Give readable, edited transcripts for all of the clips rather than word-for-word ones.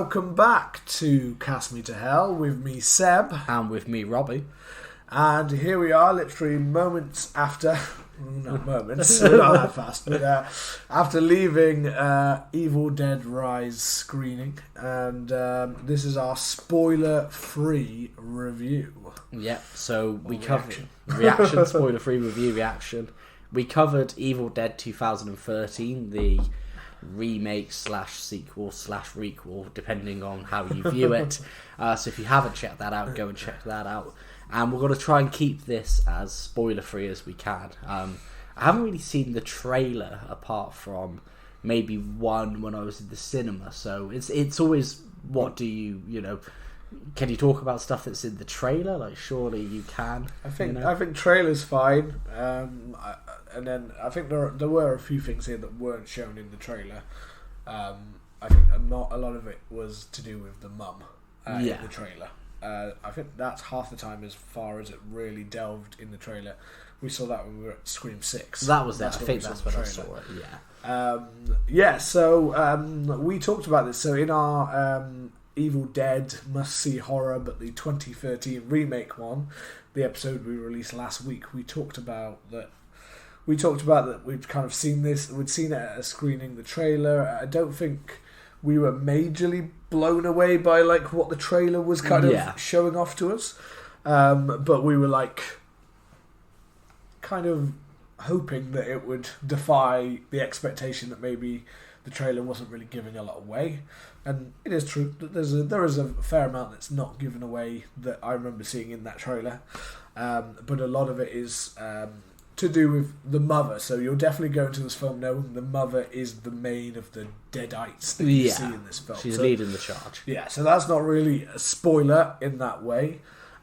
welcome back to Cast Me to Hell with me, Seb. And with me, Robbie. And here we are, literally moments after, not moments, not that fast, but after leaving Evil Dead Rise screening. And this is our spoiler-free review. Yep, so we covered reaction, spoiler-free review reaction. We covered Evil Dead 2013, the remake slash sequel slash requel, depending on how you view it. So if you haven't checked that out, go and check that out. And we're going to try and keep this as spoiler free as we can. I haven't really seen the trailer apart from maybe one when I was in the cinema. So it's always, what do you know? Can you talk about stuff that's in the trailer? Like, surely you can. I think trailer's fine. And then I think there were a few things here that weren't shown in the trailer. I think not a lot of it was to do with the mum in the trailer. I think that's half the time as far as it really delved in the trailer. We saw that when we were at Scream 6. That was that. I think that's when I saw it, so we talked about this. So in our Evil Dead must-see horror, but the 2013 remake one, the episode we released last week, we talked about that we'd kind of seen this, we'd seen it at a screening, the trailer. I don't think we were majorly blown away by like what the trailer was kind of showing off to us, but we were like kind of hoping that it would defy the expectation that maybe the trailer wasn't really giving a lot away. And it is true that there is a fair amount that's not given away that I remember seeing in that trailer, but a lot of it is to do with the mother. So you'll definitely go into this film knowing the mother is the main of the Deadites that you see in this film. She's leading the charge. Yeah, so that's not really a spoiler in that way.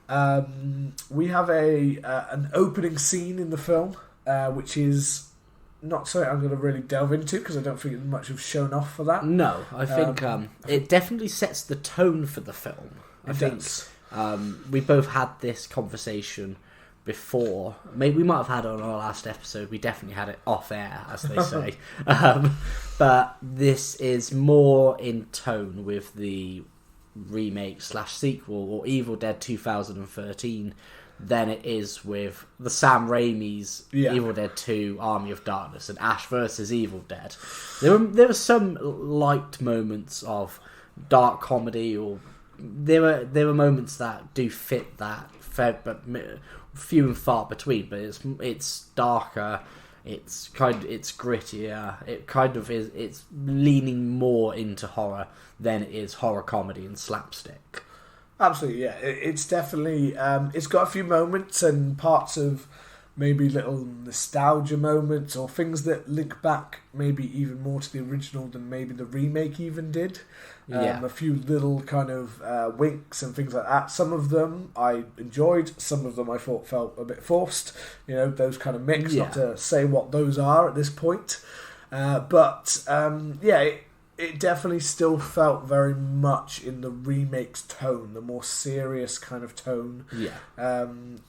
We have an opening scene in the film, which is not something I'm going to really delve into because I don't think much have shown off for that. No, I think it definitely sets the tone for the film. I think we both had this conversation before. Maybe we might have had it on our last episode. We definitely had it off air, as they say. But this is more in tone with the remake slash sequel or Evil Dead 2013 than it is with the Sam Raimi's Evil Dead 2 Army of Darkness and Ash vs. Evil Dead. There were some light moments of dark comedy, or there were moments that do fit that, but few and far between. But it's darker, it's grittier. It kind of is. It's leaning more into horror than it is horror comedy and slapstick. Absolutely, yeah. It's definitely it's got a few moments and parts of maybe little nostalgia moments or things that link back maybe even more to the original than maybe the remake even did. A few little kind of winks and things like that. Some of them I enjoyed, some of them I thought felt a bit forced. You know, those kind of mix, not to say what those are at this point. It definitely still felt very much in the remake's tone, the more serious kind of tone.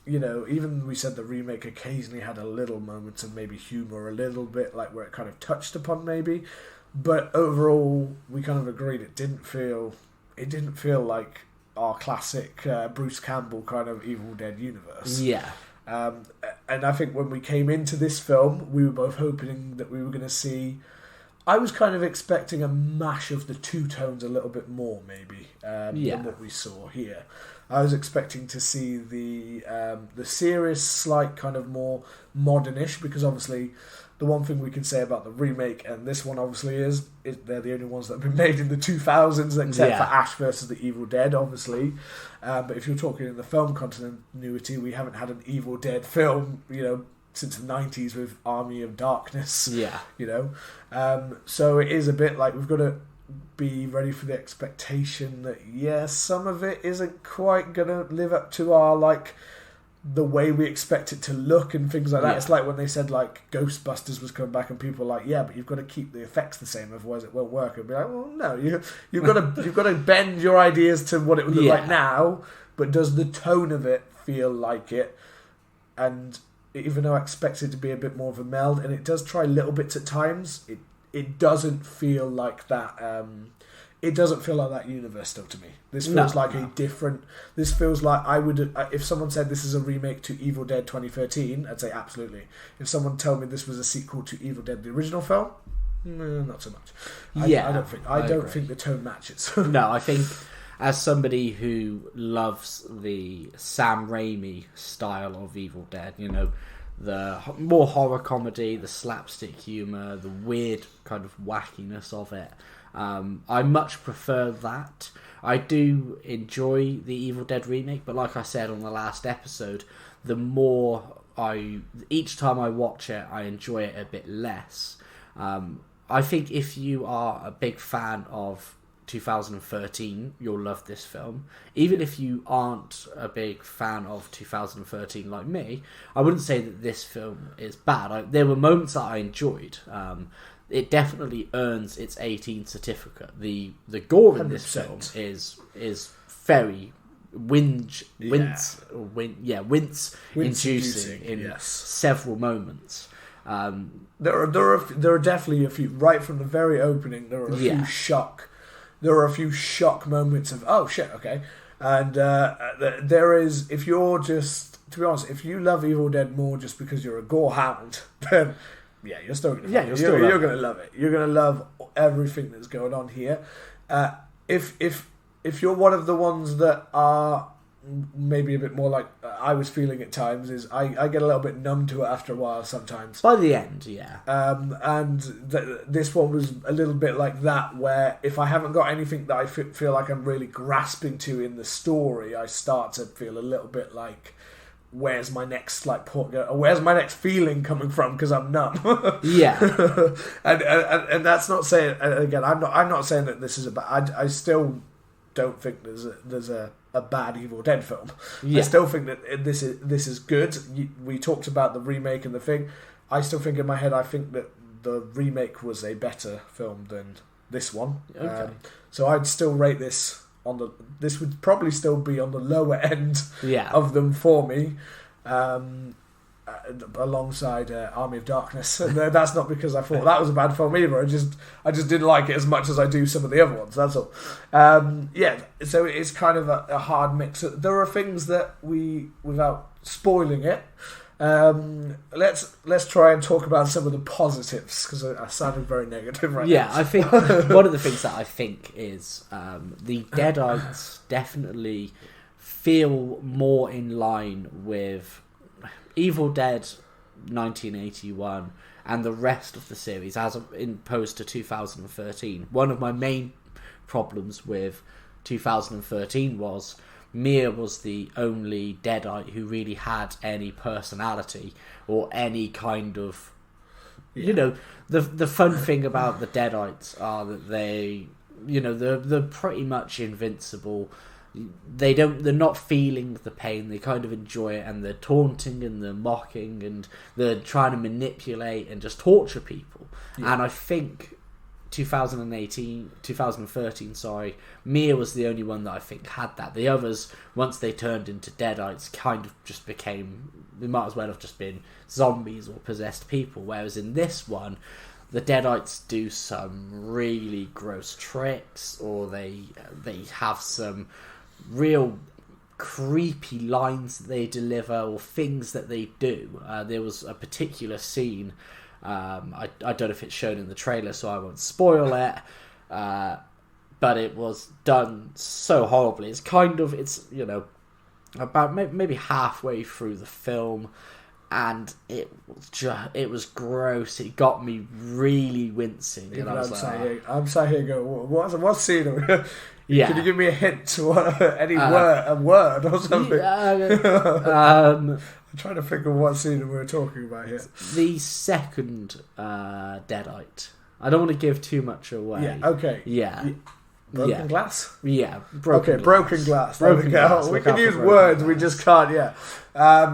Even we said the remake occasionally had a little moments of maybe humour, a little bit like where it kind of touched upon maybe. But overall, we kind of agreed it didn't feel like our classic Bruce Campbell kind of Evil Dead universe. And I think when we came into this film, we were both hoping that we were going to see. I was kind of expecting a mash of the two tones a little bit more, maybe, than what we saw here. I was expecting to see the serious, slight kind of more modernish, because obviously the one thing we can say about the remake and this one obviously is they're the only ones that have been made in the 2000s, except for Ash versus the Evil Dead, obviously. But if you're talking in the film continuity, we haven't had an Evil Dead film, since the 90s with Army of Darkness. So it is a bit like we've got to be ready for the expectation that some of it isn't quite gonna live up to our the way we expect it to look and things like that. It's like when they said Ghostbusters was coming back and people were like, but you've got to keep the effects the same, otherwise it won't work. And be like, well, no, you've got to bend your ideas to what it would look like now, but does the tone of it feel like it? And even though I expect it to be a bit more of a meld, and it does try little bits at times, it doesn't feel like that it doesn't feel like that universe still to me. This feels a different... This feels like I would... If someone said this is a remake to Evil Dead 2013, I'd say absolutely. If someone told me this was a sequel to Evil Dead, the original film, no, not so much. I don't think the tone matches. No, I think as somebody who loves the Sam Raimi style of Evil Dead, the more horror comedy, the slapstick humour, the weird kind of wackiness of it, I much prefer that. I do enjoy the Evil Dead remake, but like I said on the last episode, each time I watch it, I enjoy it a bit less. I think if you are a big fan of 2013, you'll love this film. Even if you aren't a big fan of 2013 like me, I wouldn't say that this film is bad. There were moments that I enjoyed. It definitely earns its 18 certificate. The gore in this 100%. Film is very wince inducing in several moments. There are definitely a few right from the very opening. There are a few shock. There are a few shock moments of oh shit, okay, and there is, if you're just, to be honest, if you love Evil Dead more just because you're a gore-hound, then you're still gonna you're gonna love it. You're gonna love everything that's going on here. If you're one of the ones that are maybe a bit more like I was feeling at times, is I get a little bit numb to it after a while sometimes. By the end, and this one was a little bit like that, where if I haven't got anything that I feel like I'm really grasping to in the story, I start to feel a little bit like, where's my next where's my next feeling coming from, because I'm numb. and that's not saying, again, I'm not saying that this is a bad. I still don't think there's a bad Evil Dead film. I still think that this is good. We talked about the remake and the thing. I still think in my head, I think that the remake was a better film than this one. Okay. So I'd still rate this this would probably still be on the lower end of them for me, alongside Army of Darkness. And that's not because I thought that was a bad film either. I just didn't like it as much as I do some of the other ones. That's all. So it's kind of a hard mix. There are things that without spoiling it, let's try and talk about some of the positives, because I sounded very negative right now. I think one of the things that I think is the Deadites definitely feel more in line with Evil Dead 1981 and the rest of the series as opposed to 2013. One of my main problems with 2013 was Mia was the only Deadite who really had any personality or any kind of... the fun thing about the Deadites are that they're pretty much invincible. They're not feeling the pain. They kind of enjoy it, and they're taunting and they're mocking and they're trying to manipulate and just torture people. And I think 2013, Mia was the only one that I think had that. The others, once they turned into Deadites, kind of just became... They might as well have just been zombies or possessed people. Whereas in this one, the Deadites do some really gross tricks, or they have some real creepy lines that they deliver, or things that they do. There was a particular scene, I don't know if it's shown in the trailer, so I won't spoil it, but it was done so horribly. It's about maybe halfway through the film, and it was gross. It got me really wincing. And I'm sat here going, what scene are we... Can you give me a hint to a word or something? I'm trying to think of what scene we were talking about here. The second Deadite. I don't want to give too much away. Yeah, okay. Yeah. Broken glass? Yeah. Broken glass. There we go. We can use words, we just can't,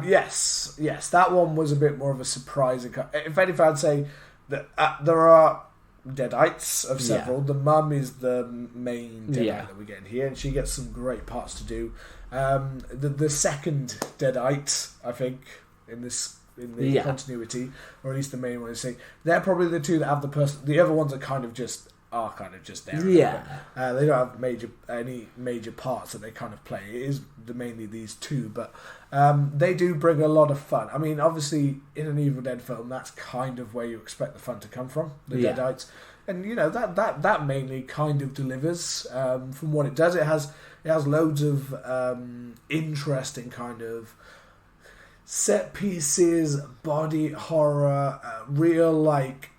yes, that one was a bit more of a surprising... If anything, I'd say that there are Deadites of several. The mum is the main Deadite that we get in here, and she gets some great parts to do. The second Deadite, I think, in the continuity, or at least the main one, they're probably the two that have the person. The other ones are kind of just are kind of just there. Yeah. They don't have any major parts that they kind of play. It is mainly these two, but they do bring a lot of fun. I mean, obviously, in an Evil Dead film, that's kind of where you expect the fun to come from, the Deadites. And, that mainly kind of delivers from what it does. It has loads of interesting kind of set pieces, body horror, real, like,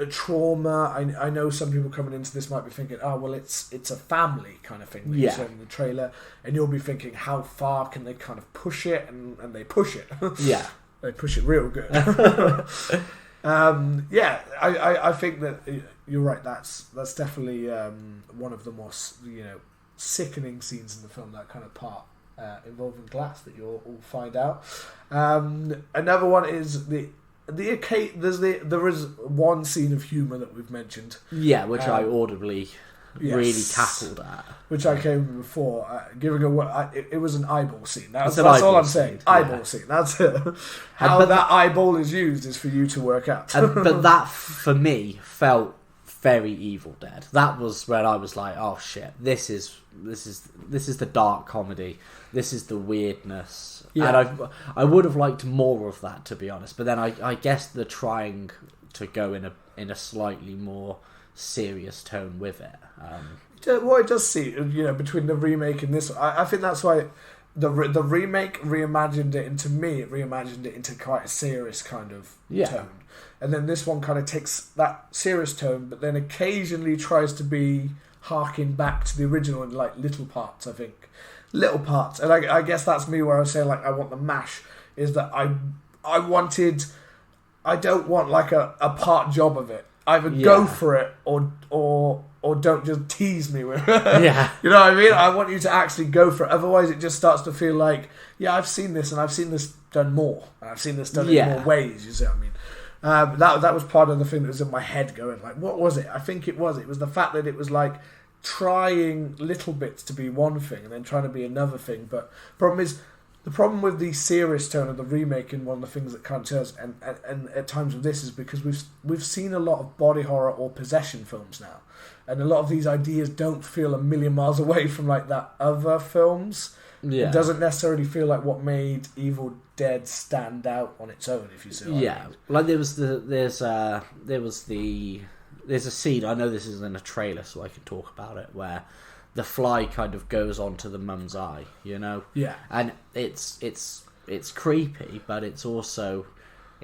trauma. I know some people coming into this might be thinking, oh, well, it's a family kind of thing that you saw in the trailer, and you'll be thinking, how far can they kind of push it? And they push it. Yeah. They push it real good. I think that you're right. That's definitely one of the more sickening scenes in the film. That kind of part involving glass that you'll all find out. Another one is there is one scene of humour that we've mentioned. Yeah, which I audibly really cackled at. Which I came before, giving it was an eyeball scene. That's all I'm saying. Eyeball scene. That's it. How that eyeball is used is for you to work out. But that, for me, felt very Evil Dead. That was when I was like, oh shit, this is the dark comedy. This is the weirdness. Yeah. And I would have liked more of that, to be honest. But then I guess they're trying to go in a slightly more serious tone with it. Well, it does see, between the remake and this, I think that's why the remake reimagined it into quite a serious kind of tone. And then this one kind of takes that serious tone, but then occasionally tries to be harking back to the original in like little parts, I think. Little parts. And I guess that's me where I say, like, I want the mash, is that I don't want like a part job of it. Either go for it or don't just tease me with it. Yeah. You know what I mean? I want you to actually go for it. Otherwise it just starts to feel like, I've seen this and I've seen this done more. And I've seen this done in more ways, you see what I mean? That was part of the thing that was in my head going, like, what was it? I think it was the fact that it was like trying little bits to be one thing and then trying to be another thing. But the problem with the serious tone of the remake, and one of the things that kind of tells, and at times with this, is because we've seen a lot of body horror or possession films now, and a lot of these ideas don't feel a million miles away from like that other films. Yeah. It doesn't necessarily feel like what made Evil Dead stand out on its own, if you see what I mean. Like there's a scene, I know this isn't in a trailer so I can talk about it, where the fly kind of goes onto the mum's eye, Yeah. And it's creepy, but it's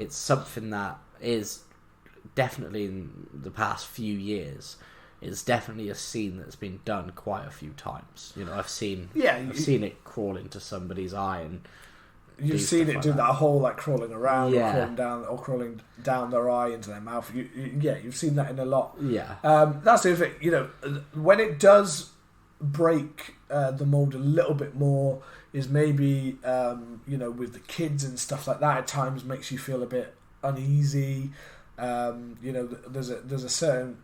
something that is definitely, in the past few years, it's definitely a scene that's been done quite a few times. I've seen it crawl into somebody's eye, and you've seen it do that whole like crawling around, or crawling down their eye into their mouth. You've seen that in a lot. Yeah. That's the thing. When it does break the mold a little bit more, is maybe with the kids and stuff like that. At times makes you feel a bit uneasy. There's a certain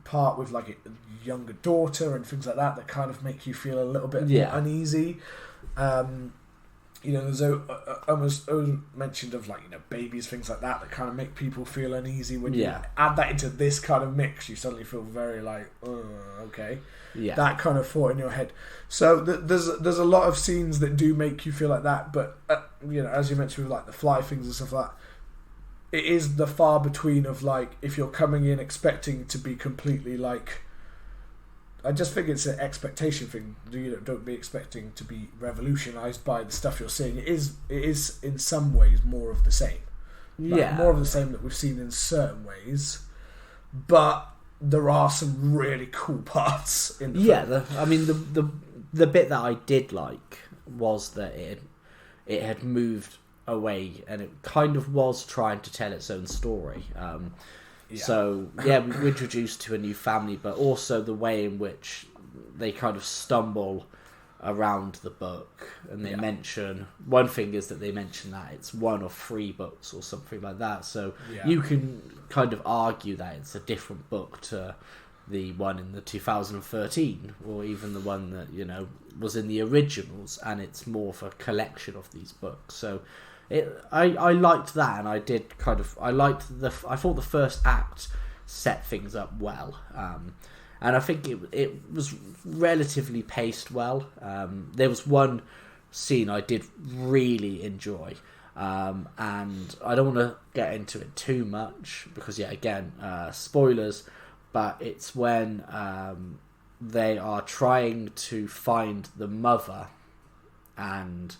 part with like a younger daughter and things like that kind of make you feel a little bit more uneasy. There's almost mentioned of like babies, things like that kind of make people feel uneasy. When you add that into this kind of mix, you suddenly feel very like, okay, that kind of thought in your head. So there's a lot of scenes that do make you feel like that, but as you mentioned with like the fly things and stuff like that, it is the far between of like, if you're coming in expecting to be completely like, I just think it's an expectation thing. Don't be expecting to be revolutionised by the stuff you're seeing. It is in some ways more of the same. More of the same that we've seen in certain ways, but there are some really cool parts in the film. The bit that I did like was that it had moved away, and it kind of was trying to tell its own story. So we're introduced to a new family, but also the way in which they kind of stumble around the book, and they mention, one thing is that they mention that it's one of 3 books or something like that, so you can kind of argue that it's a different book to the one in the 2013, or even the one that was in the originals, and it's more of a collection of these books. So I liked that, and I thought the first act set things up well. And I think it was relatively paced well. There was one scene I did really enjoy, and I don't want to get into it too much because, yeah, again, spoilers, but it's when they are trying to find the mother, and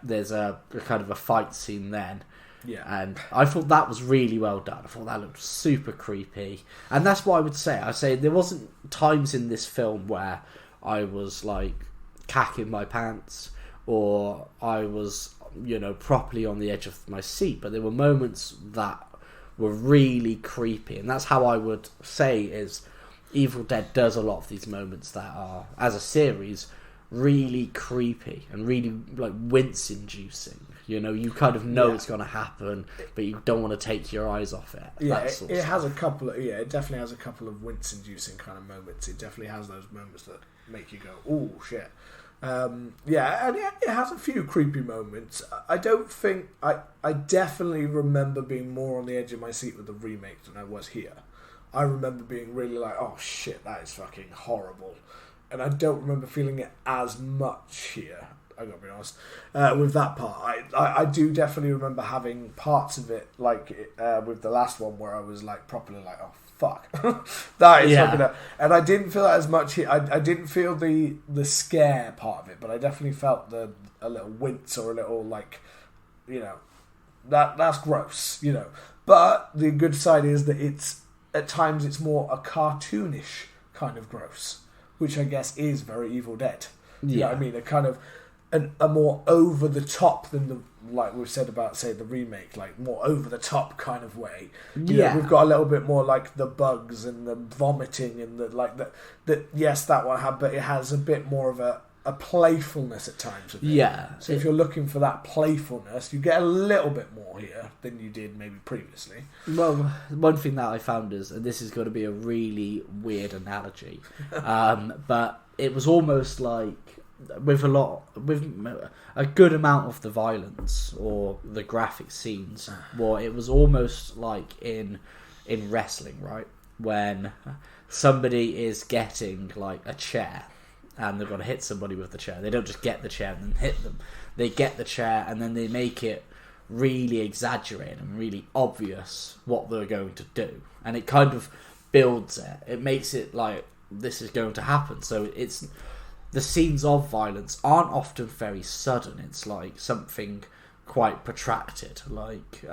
there's a kind of a fight scene then. Yeah. And I thought that was really well done. I thought that looked super creepy. And that's what I would say. I say there wasn't times in this film where I was like cacking my pants or I was, properly on the edge of my seat. But there were moments that were really creepy. And that's how I would say is Evil Dead does a lot of these moments that are, as a series, really creepy and really like wince-inducing. You kind of know it's going to happen, but you don't want to take your eyes off it. Yeah, it has a couple of it definitely has a couple of wince-inducing kind of moments. It definitely has those moments that make you go, "Oh shit." And it has a few creepy moments. I don't think I definitely remember being more on the edge of my seat with the remake than I was here. I remember being really like, "Oh shit, that is fucking horrible," and I don't remember feeling it as much here. I gotta be honest with that part. I do definitely remember having parts of it, like with the last one, where I was like properly like, "Oh fuck, that is fucking up." And I didn't feel that as much here. I didn't feel the scare part of it, but I definitely felt a little wince or a little like, that's gross, But the good side is that it's at times it's more a cartoonish kind of gross, which I guess is very Evil Dead. You know what I mean? A kind of a more over the top than the, like we've said about, say, the remake, like more over the top kind of way. You know, we've got a little bit more like the bugs and the vomiting and the like that. Yes, that one had, but it has a bit more of a playfulness at times. So if you're looking for that playfulness, you get a little bit more here than you did maybe previously. Well, one thing that I found is, and this is going to be a really weird analogy, but it was almost like with a good amount of the violence or the graphic scenes, well, it was almost like in wrestling, right? When somebody is getting like a chair and they're going to hit somebody with the chair. They don't just get the chair and then hit them. They get the chair and then they make it really exaggerated and really obvious what they're going to do. And it kind of builds it. It makes it like this is going to happen. So it's the scenes of violence aren't often very sudden. It's like something quite protracted. Like,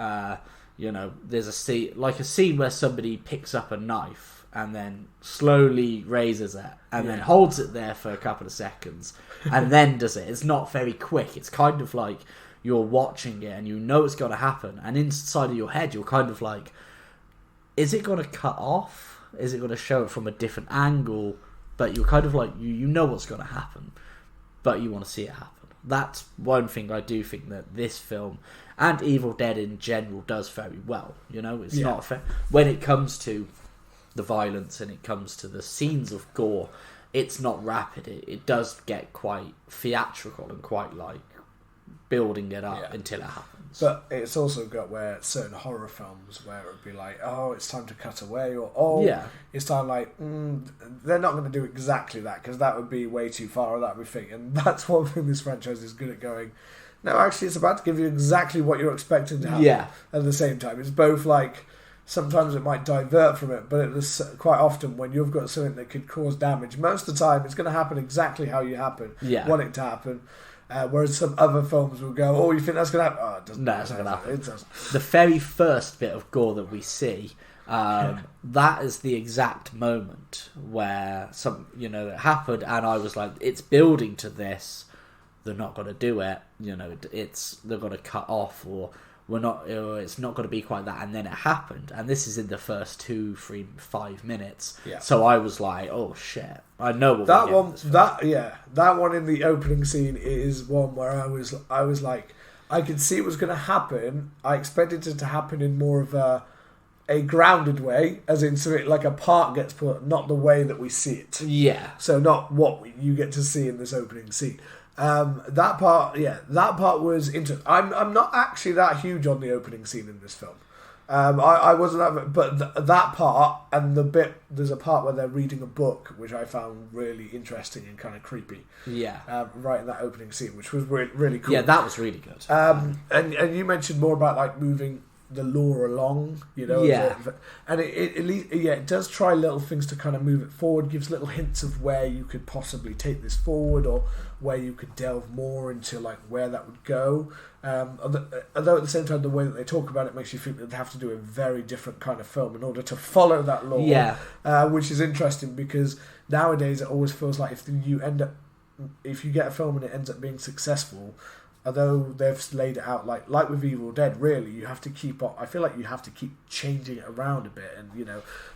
there's a scene where somebody picks up a knife and then slowly raises it and then holds it there for a couple of seconds and then does it. It's not very quick. It's kind of like you're watching it and you know it's going to happen. And inside of your head, you're kind of like, is it going to cut off? Is it going to show it from a different angle? But you're kind of like, you know what's going to happen, but you want to see it happen. That's one thing I do think that this film and Evil Dead in general does very well. It's not fair. When it comes to the violence and it comes to the scenes of gore, it's not rapid. It does get quite theatrical and quite like building it up until it happens. But it's also got where certain horror films where it would be like, oh, it's time to cut away, or it's time like, they're not going to do exactly that because that would be way too far, or that would be thing. And that's one thing this franchise is good at going, no, actually it's about to give you exactly what you're expecting to happen at the same time. It's both like, sometimes it might divert from it, but it was quite often when you've got something that could cause damage, most of the time it's going to happen exactly how you want it to happen. Whereas some other films will go, oh, you think that's going to happen? Oh, it doesn't. No, it's not going to happen. It doesn't. The very first bit of gore that we see, that is the exact moment where it happened, and I was like, it's building to this. They're not going to do it. They're going to cut off, or it's not going to be quite that. And then it happened, and this is in the first 2, 3, 5 minutes. Yeah. So I was like, oh shit. I know what that one. That one in the opening scene is one where I was like, I could see it was going to happen. I expected it to happen in more of a grounded way, as in so it, like a part gets put, not the way that we see it. Yeah. So not what you get to see in this opening scene. That part was interesting. I'm not actually that huge on the opening scene in this film. I wasn't, but that part and there's a part where they're reading a book, which I found really interesting and kind of creepy. Yeah. Right in that opening scene, which was really cool. Yeah, that was really good. And you mentioned more about like moving the lore along, Yeah. And it does try little things to kind of move it forward, gives little hints of where you could possibly take this forward or where you could delve more into like where that would go. Although at the same time the way that they talk about it makes you think that they have to do a very different kind of film in order to follow that lore. Yeah. Which is interesting because nowadays it always feels like if you get a film and it ends up being successful, although they've laid it out like with Evil Dead, really, you have to keep on. I feel like you have to keep changing it around a bit, and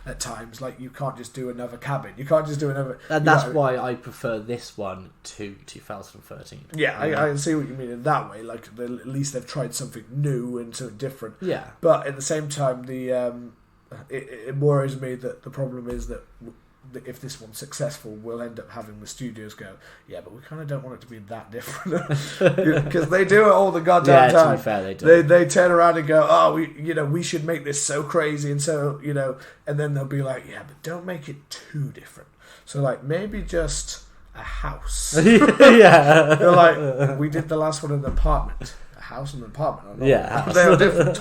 at times, like you can't just do another cabin. You can't just do another. And that's why I prefer this one to 2013. Yeah, I see what you mean in that way. Like at least they've tried something new and something different. Yeah. But at the same time, it worries me that the problem is that if this one's successful, we'll end up having the studios go, yeah, but we kind of don't want it to be that different, because they do it all the goddamn time. To be fair, they do. They turn around and go, oh, we should make this so crazy, and so and then they'll be like, yeah, but don't make it too different. So like maybe just a house. Yeah, they're like, we did the last one in an apartment. House and an apartment. Yeah, they are different.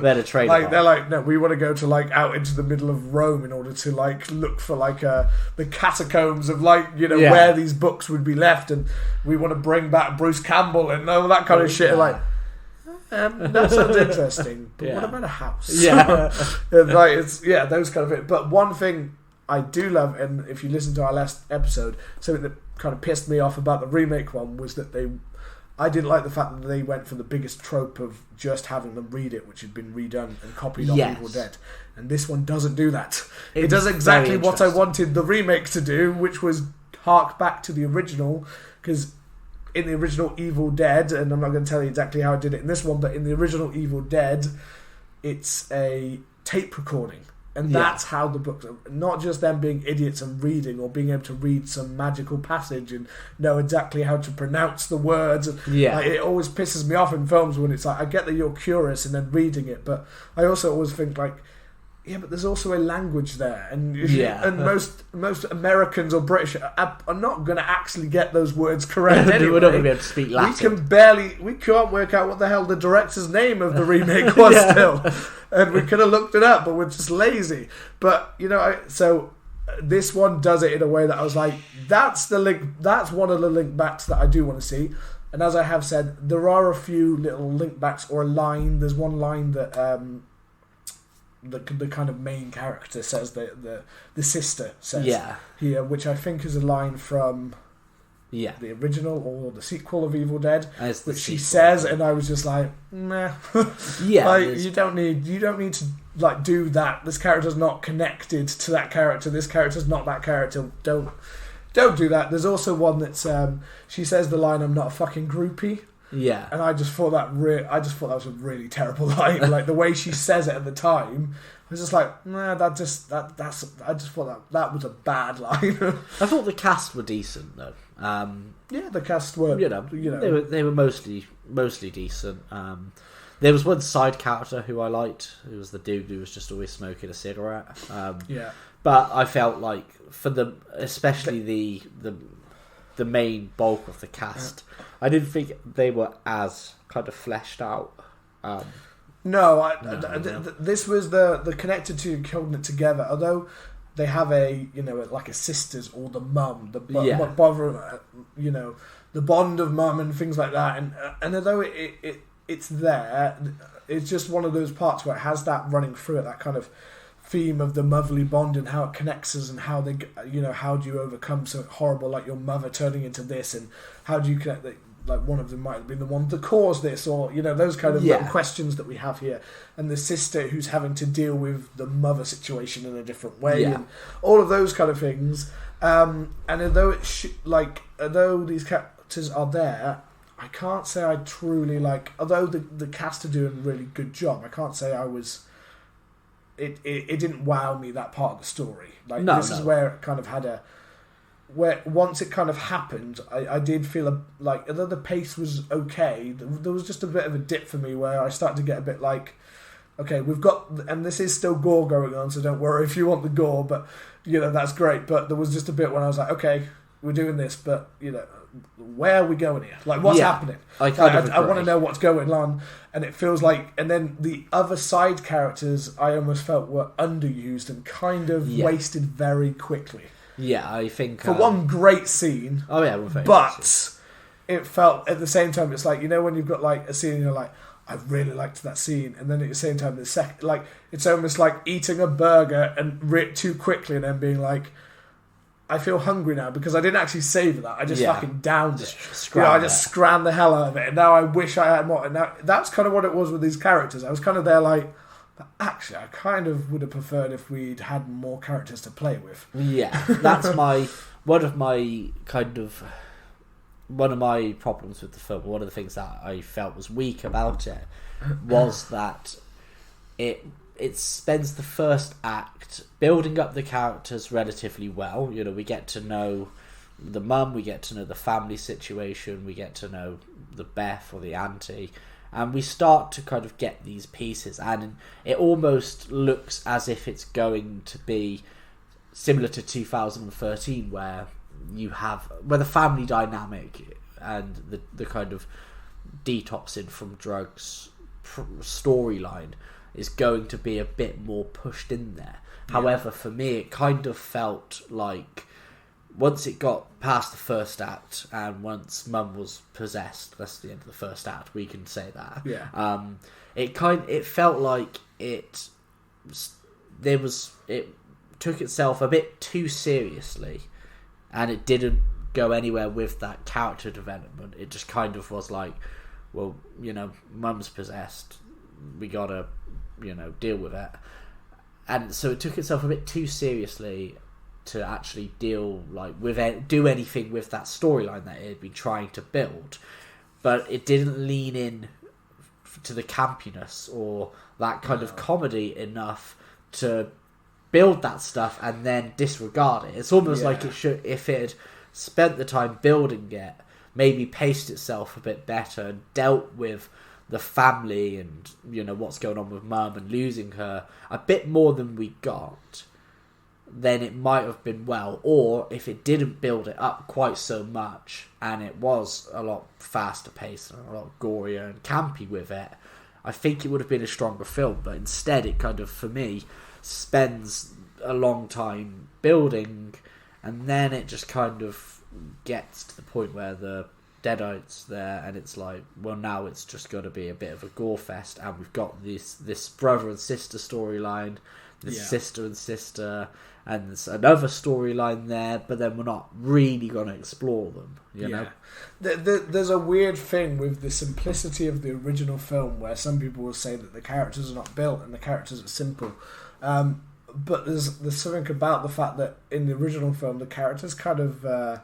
They're a trade. Like they're like, no, we want to go to like out into the middle of Rome in order to like look for like the catacombs of like where these books would be left, and we want to bring back Bruce Campbell and all that kind of shit. Like that sounds interesting, but what about a house? Yeah, like those kind of it. But one thing I do love, and if you listen to our last episode, something that kind of pissed me off about the remake one was that I didn't like the fact that they went for the biggest trope of just having them read it, which had been redone and copied on Evil Dead. And this one doesn't do that. It does exactly what I wanted the remake to do, which was hark back to the original, because in the original Evil Dead, and I'm not going to tell you exactly how I did it in this one, but in the original Evil Dead, it's a tape recording. And that's how the books are. Not just them being idiots and reading, or being able to read some magical passage and know exactly how to pronounce the words. Like, it always pisses me off in films when it's like, I get that you're curious and then reading it, but I also always think like, yeah, but there's also a language there, and most Americans or British are not going to actually get those words correct anyway. We're not going to be able to speak Latin. We can't work out what the hell the director's name of the remake was still, and we could have looked it up, but we're just lazy. But so this one does it in a way that I was like, that's the link. That's one of the link backs that I do want to see. And as I have said, there are a few little link backs or a line. There's one line that the kind of main character says, the sister says here, which I think is a line from the original or the sequel of Evil Dead, which she says, and I was just like, nah. Like, you don't need to like do that. This character's not connected to that character. This character's not that character. Don't do that. There's also one that's she says the line, "I'm not a fucking groupie." Yeah, and I just thought that was a really terrible line. Like the way she says it at the time, I was just like, nah, I just thought that was a bad line. I thought the cast were decent though. The cast were, they were mostly decent. There was one side character who I liked. It was the dude who was just always smoking a cigarette. But I felt like especially the main bulk of the cast, I didn't think they were as kind of fleshed out. This was the connected to holding it together. Although they have a like a sisters or the mum, the bond of mum and things like that. And although it's there, it's just one of those parts where it has that running through it, that kind of theme of the motherly bond and how it connects us, and how how do you overcome something horrible like your mother turning into this, and how do you connect that, like one of them might have been the one that caused this, or those kind of little questions that we have here, and the sister who's having to deal with the mother situation in a different way, and all of those kind of things. And although although these characters are there, I can't say I truly like. Although the cast are doing a really good job, I can't say I was. It didn't wow me, that part of the story. This is where it kind of had where once it kind of happened, I did feel like, although the pace was okay, there was just a bit of a dip for me where I started to get a bit like, okay, we've got, and this is still gore going on, so don't worry if you want the gore, but, that's great. But there was just a bit when I was like, okay, we're doing this, but, where are we going here? Like, what's happening? I want to know what's going on, and it feels like, and then the other side characters I almost felt were underused and kind of wasted very quickly. Yeah, I think... For one great scene, but it felt, at the same time, it's like, when you've got like a scene and you're like, I really liked that scene, and then at the same time, it's almost like eating a burger and too quickly and then being like, I feel hungry now because I didn't actually savour that. I just fucking downed it. I just scrammed the hell out of it, and now I wish I had more. And now that's kind of what it was with these characters. I was kind of there like, but actually, I kind of would have preferred if we'd had more characters to play with. Yeah, that's one of my problems with the film. One of the things that I felt was weak about it was that it spends the first act building up the characters relatively well. We get to know the mum, we get to know the family situation, we get to know the Beth or the auntie, and we start to kind of get these pieces, and it almost looks as if it's going to be similar to 2013, where the family dynamic and the kind of detoxing from drugs storyline is going to be a bit more pushed in there. Yeah. However, for me, it kind of felt like once it got past the first act and once Mum was possessed, that's the end of the first act, we can say that. Yeah. It felt like it took itself a bit too seriously, and it didn't go anywhere with that character development. It just kind of was like, well, Mum's possessed, we gotta deal with it. And so it took itself a bit too seriously to actually do anything with that storyline that it had been trying to build. But it didn't lean in to the campiness or that kind of comedy enough to build that stuff and then disregard it. It's almost like it should, if it had spent the time building it, maybe paced itself a bit better and dealt with the family and what's going on with Mum and losing her a bit more than we got, then it might have been well. Or if it didn't build it up quite so much and it was a lot faster paced and a lot gorier and campy with it, I think it would have been a stronger film. But instead it kind of, for me, spends a long time building, and then it just kind of gets to the point where the Deadites there, and it's like, well, now it's just got to be a bit of a gore fest, and we've got this brother and sister storyline, this sister and sister, and there's another storyline there, but then we're not really going to explore them, you know? There's a weird thing with the simplicity of the original film, where some people will say that the characters are not built and the characters are simple, but there's something about the fact that in the original film the characters kind of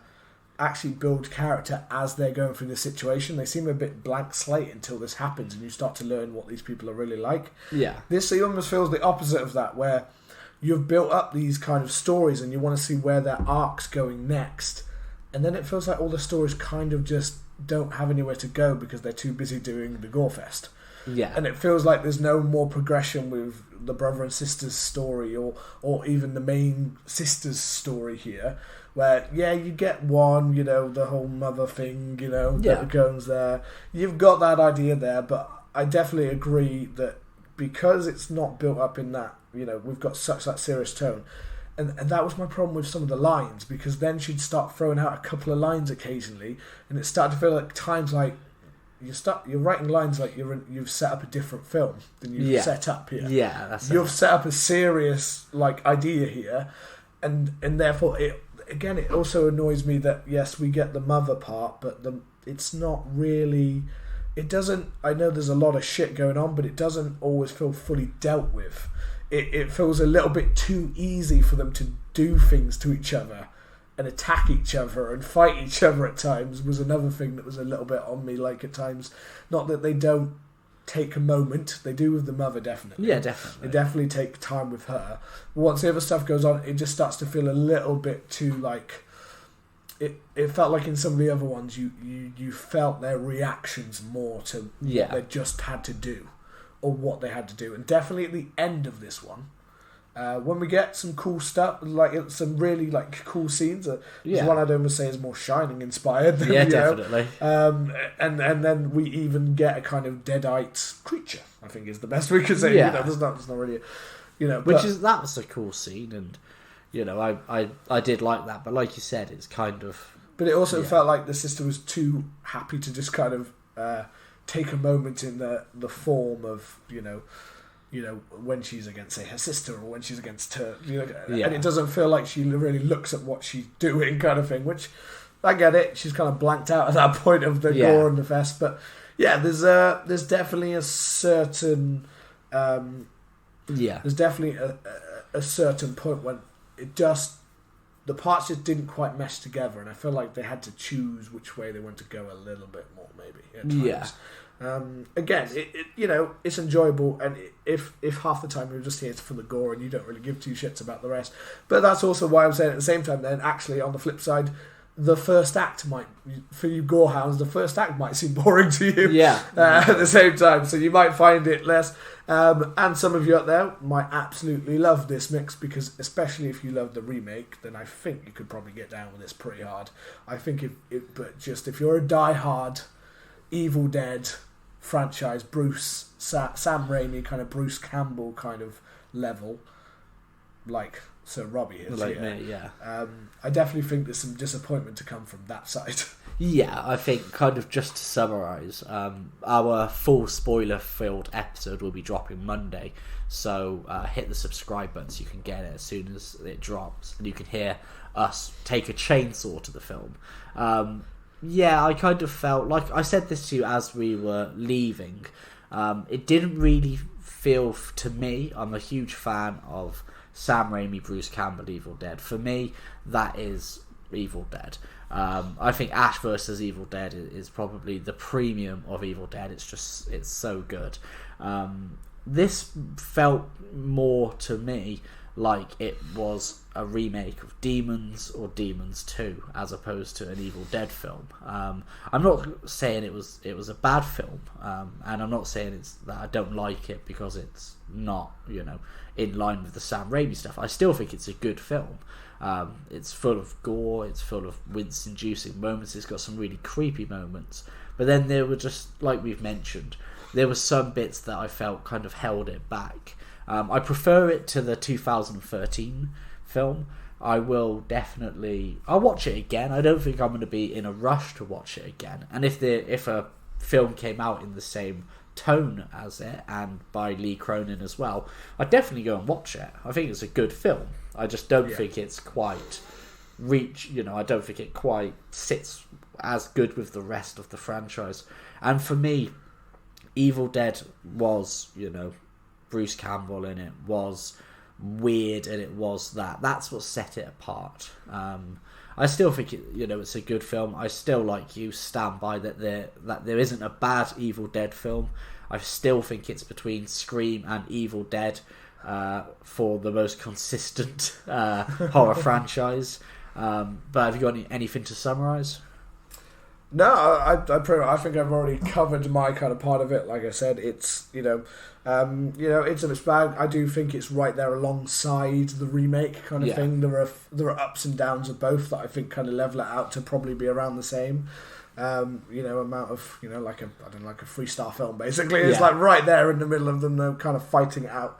actually build character as they're going through the situation. They seem a bit blank slate until this happens and you start to learn what these people are really like. Yeah. This almost feels the opposite of that, where you've built up these kind of stories and you want to see where their arc's going next, and then it feels like all the stories kind of just don't have anywhere to go because they're too busy doing the gore fest. Yeah. And it feels like there's no more progression with the brother and sister's story or even the main sister's story here, where, you get one, the whole mother thing, that goes there. You've got that idea there, but I definitely agree that because it's not built up in that, we've got such that serious tone. And that was my problem with some of the lines, because then she'd start throwing out a couple of lines occasionally, and it started to feel like times like, you're writing lines like you've set up a different film than you've set up here. Yeah, you've set up a serious idea here, and therefore it also annoys me that yes, we get the mother part, but it's not really. It doesn't. I know there's a lot of shit going on, but it doesn't always feel fully dealt with. It feels a little bit too easy for them to do things to each other and attack each other and fight each other at times. Was another thing that was a little bit on me, at times. Not that they don't take a moment, they do with the mother, definitely. Yeah, definitely. They definitely take time with her. But once the other stuff goes on, it just starts to feel a little bit too it felt like in some of the other ones you felt their reactions more to what they just had to do. or what they had to do. And definitely at the end of this one, when we get some cool stuff, like some really like cool scenes, there's one I'd almost say is more Shining inspired. Than, definitely. And then we even get a kind of deadite creature, I think is the best we could say. There's not really, that was a cool scene, and I did like that. But like you said, it's kind of. But it also felt like the sister was too happy to just kind of take a moment in the form of when she's against, say, her sister, or when she's against her, and it doesn't feel like she really looks at what she's doing, kind of thing. Which I get it; she's kind of blanked out at that point of the gore and the vest. But there's definitely a certain there's definitely a certain point when the parts just didn't quite mesh together, and I feel like they had to choose which way they want to go a little bit more, maybe at times. Again, it's enjoyable, and if half the time you're just here for the gore and you don't really give two shits about the rest, but that's also why I'm saying at the same time, then actually on the flip side, the first act might, for you gore-hounds, the first act might seem boring to you at the same time, so you might find it less. And some of you out there might absolutely love this mix, because especially if you love the remake, then I think you could probably get down with this pretty hard. I think if you're a die-hard Evil Dead franchise, Sam Raimi kind of Bruce Campbell kind of level, like Sir Robbie is, I definitely think there's some disappointment to come from that side. Yeah, I think kind of just to summarise, our full spoiler-filled episode will be dropping Monday, so hit the subscribe button so you can get it as soon as it drops, and you can hear us take a chainsaw to the film. I kind of felt, like I said this to you as we were leaving, it didn't really feel to me, I'm a huge fan of Sam Raimi, Bruce Campbell, Evil Dead. For me, that is Evil Dead. I think Ash vs. Evil Dead is probably the premium of Evil Dead. It's so good. This felt more to me like it was a remake of Demons or Demons 2 as opposed to an Evil Dead film. I'm not saying it was a bad film, and I'm not saying that I don't like it because it's not in line with the Sam Raimi stuff. I still think it's a good film. It's full of gore, it's full of wince-inducing moments, it's got some really creepy moments, but then there were just, like we've mentioned, there were some bits that I felt kind of held it back. I prefer it to the 2013 film. I'll watch it again. I don't think I'm going to be in a rush to watch it again, and if a film came out in the same tone as it, and by Lee Cronin as well, I'd definitely go and watch it. I think it's a good film. I just don't think it's quite I don't think it quite sits as good with the rest of the franchise. And for me, Evil Dead was, Bruce Campbell in it, was weird, and it was that's what set it apart. I still think it's a good film. I still, like you, stand by that there isn't a bad Evil Dead film. I still think it's between Scream and Evil Dead for the most consistent horror franchise. But have you got anything to summarise? No, I think I've already covered my kind of part of it. Like I said, it's it's a mixed bag. I do think it's right there alongside the remake kind of thing. There are ups and downs of both that I think kind of level it out to probably be around the same. Amount of like a 3-star film basically. It's like right there in the middle of them, though, kind of fighting it out.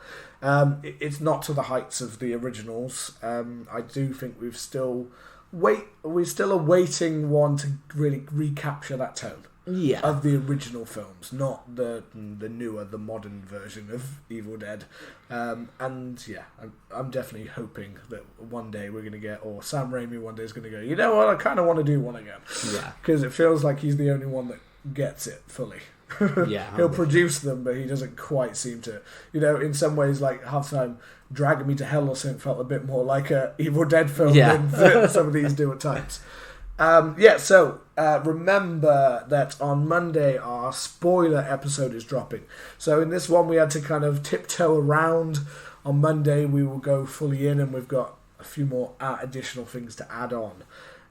It's not to the heights of the originals. I do think we're still awaiting one to really recapture that tone of the original films, not the newer, the modern version of Evil Dead. I'm definitely hoping that one day we're going to get, or Sam Raimi one day is going to go, you know what, I kind of want to do one again. Yeah. Because it feels like he's the only one that gets it fully. He'll produce them, but he doesn't quite seem to. In some ways, like half the time, Drag Me to Hell or something felt a bit more like a Evil Dead film than some of these do at times. So remember that on Monday our spoiler episode is dropping. So in this one we had to kind of tiptoe around. On Monday we will go fully in, and we've got a few more additional things to add on.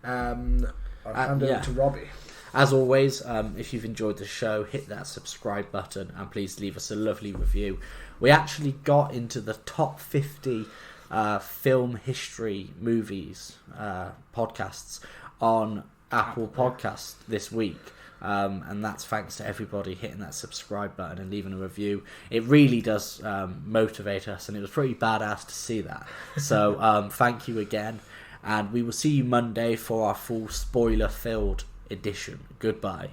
I'll hand over to Robbie. As always, if you've enjoyed the show, hit that subscribe button and please leave us a lovely review. We actually got into the top 50 film history movies podcasts on Apple Podcasts this week. And that's thanks to everybody hitting that subscribe button and leaving a review. It really does motivate us, and it was pretty badass to see that. So thank you again, and we will see you Monday for our full spoiler-filled edition. Goodbye.